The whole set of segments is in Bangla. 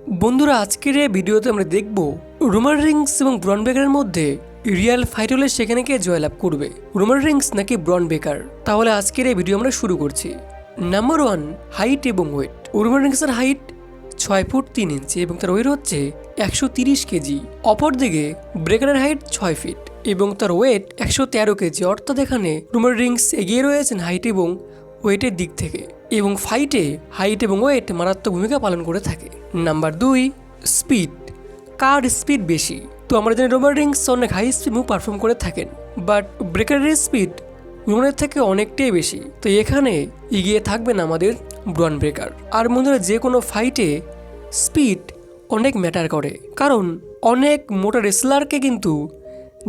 বন্ধুরা আজকের এই ভিডিওতে আমরা দেখব রোমান রিংস এবং ব্রন বেকারের মধ্যে রিয়েল ফাইট হলে সেখানে কে জয়লাভ করবে, রোমান রিংস নাকি ব্রন বেকার। তাহলে আজকের এই ভিডিও আমরা শুরু করছি। নাম্বার 1, হাইট এবং ওয়েট। রোমান রিংসের হাইট 6 ফুট 3 ইঞ্চি এবং তার ওয়েট হচ্ছে 130 কেজি। অপরদিকে ব্রেকারের হাইট 6 ফিট এবং তার ওয়েট 113 কেজি। অর্থাৎ এখানে রোমান রিংস এগিয়ে রয়েছেন হাইট এবং ওয়েটের দিক থেকে, এবং ফাইটে হাইট এবং ওয়েট মারাত্মক ভূমিকা পালন করে থাকে। Number 2, speed. কার স্পিড বেশি? তো আমরা জানি রোমান রিংস অনেক হাই স্পিড মুভ পারফর্ম করে থাকেন, বাট ব্রেকারের স্পিড রোমানের থেকে অনেকটাই বেশি। তো এখানে এগিয়ে থাকবেন আমাদের ব্রন ব্রেকার। আর বন্ধুরা যে কোনো ফাইটে স্পিড অনেক ম্যাটার করে, কারণ অনেক মোটা রেসলারকে কিন্তু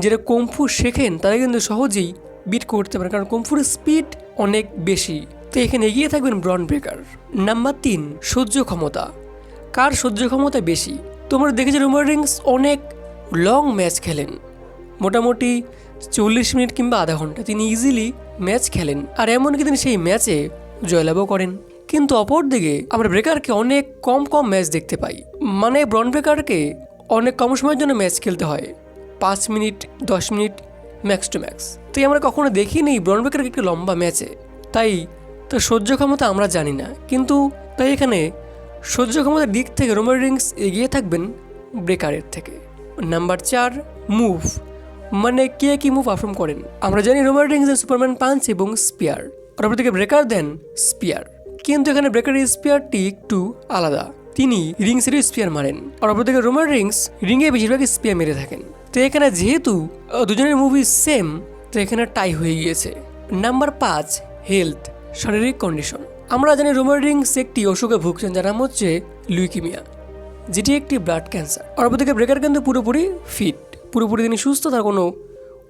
যারা কুংফু শেখেন তারা কিন্তু সহজেই বিট করতে পারে, কারণ কুংফুর স্পিড অনেক বেশি। তো এখানে এগিয়ে থাকবেন ব্রন ব্রেকার। নাম্বার 3, সহ্য ক্ষমতা। কার সহ্য ক্ষমতা বেশি? তোমরা দেখেছি রোমান রিংস অনেক লং ম্যাচ খেলেন, মোটামুটি 40 মিনিট কিংবা আধা ঘন্টা তিনি ইজিলি ম্যাচ খেলেন, আর এমনকি তিনি সেই ম্যাচে জয়লাভও করেন। কিন্তু অপরদিকে আমরা ব্রেকারকে অনেক কম ম্যাচ দেখতে পাই, মানে ব্রন ব্রেকারকে অনেক কম সময়ের জন্য ম্যাচ খেলতে হয়, 5 minute 10 minute max to max. তাই আমরা কখনো দেখিনি ব্রন ব্রেকারকে একটু লম্বা ম্যাচে, তাই তার সহ্য ক্ষমতা আমরা জানি না। কিন্তু তাই এখানে সহ্য ক্ষমতার দিক থেকে রোমান রিংস এগিয়ে থাকবেন ব্রেকারের থেকে। নাম্বার 4, মুভ, মানে কে কি মুভ পারফর্ম করেন। আমরা জানি রোমান রিংস দেন সুপারম্যান পাঞ্চ এবং স্পিয়ার, আর অপরদিকে ব্রেকার দেন স্পিয়ার। কিন্তু এখানে ব্রেকারের স্পিয়ারটি একটু আলাদা, তিনি রিংসেরও স্পিয়ার মারেন, আর অপরদিকে রোমান রিংস রিংয়ে বেশিরভাগ স্পিয়ার মেরে থাকেন। তো এখানে যেহেতু দুজনের মুভি সেম, তো এখানে টাই হয়ে গিয়েছে। নাম্বার 5, হেলথ, শারীরিক কন্ডিশন। আমরা জানি রোমান রিংস একটি অসুখে ভুগছেন, যার নাম হচ্ছে লিউকিমিয়া, যেটি একটি ব্লাড ক্যান্সার। আর অপরদিকে ব্রেকার কিন্তু পুরোপুরি ফিট, পুরোপুরি তিনি সুস্থ, তার কোনো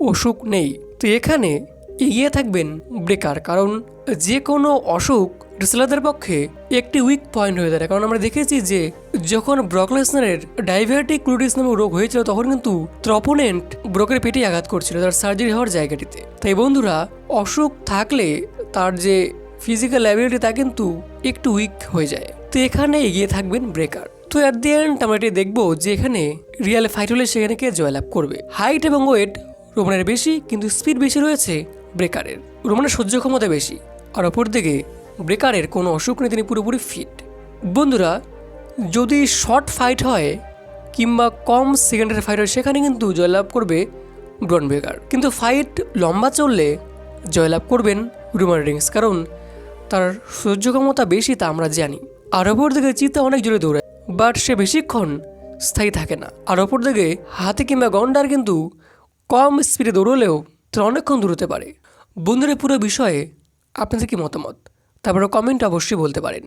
অসুখ নেই। তো এখানে এগিয়ে থাকবেন ব্রেকার, কারণ যে কোনো অসুখ রেসলারদের পক্ষে একটি উইক পয়েন্ট হয়ে দাঁড়ায়। কারণ আমরা দেখেছি যে যখন ব্রক লেসনারের ডায়াবেটিক ক্লুটিস নামে রোগ হয়েছিল, তখন কিন্তু তার অপোনেন্ট ব্রকের পেটে আঘাত করছিল তার সার্জারি হওয়ার জায়গাটিতে। তাই বন্ধুরা অসুখ থাকলে তার যে ফিজিক্যাল অ্যাবিলিটি তা কিন্তু একটু উইক হয়ে যায়। তো এখানে এগিয়ে থাকবেন ব্রেকার। তো অ্যাট দি এন্ড আমরা এটি দেখবো যে এখানে রিয়েল ফাইট হলে সেখানে কে জয়লাভ করবে। হাইট এবং ওয়েট রোমানের বেশি, কিন্তু স্পিড বেশি রয়েছে ব্রেকারের। রোমানের সহ্য ক্ষমতা বেশি, আর অপরদিকে ব্রেকারের কোনো অসুখ নেই, তিনি পুরোপুরি ফিট। বন্ধুরা যদি শর্ট ফাইট হয় কিংবা কম সেকেন্ডের ফাইট হয়, সেখানে কিন্তু জয়লাভ করবে ব্রন ব্রেকার। কিন্তু ফাইট লম্বা চললে জয়লাভ করবেন রোমান রিংস, কারণ তার সহ্য ক্ষমতা বেশি, তা আমরা জানি। আর অপরদিকে চিতা অনেক জোরে দৌড়ায়, বাট সে বেশিক্ষণ স্থায়ী থাকে না। আর অপরদিকে হাতে কিংবা গন্ডার কিন্তু কম স্পিডে দৌড়লেও তারা অনেকক্ষণ দৌড়তে পারে। বন্ধুরা পুরো বিষয়ে আপনাদের কি মতামত, তারপরে কমেন্ট অবশ্যই বলতে পারেন।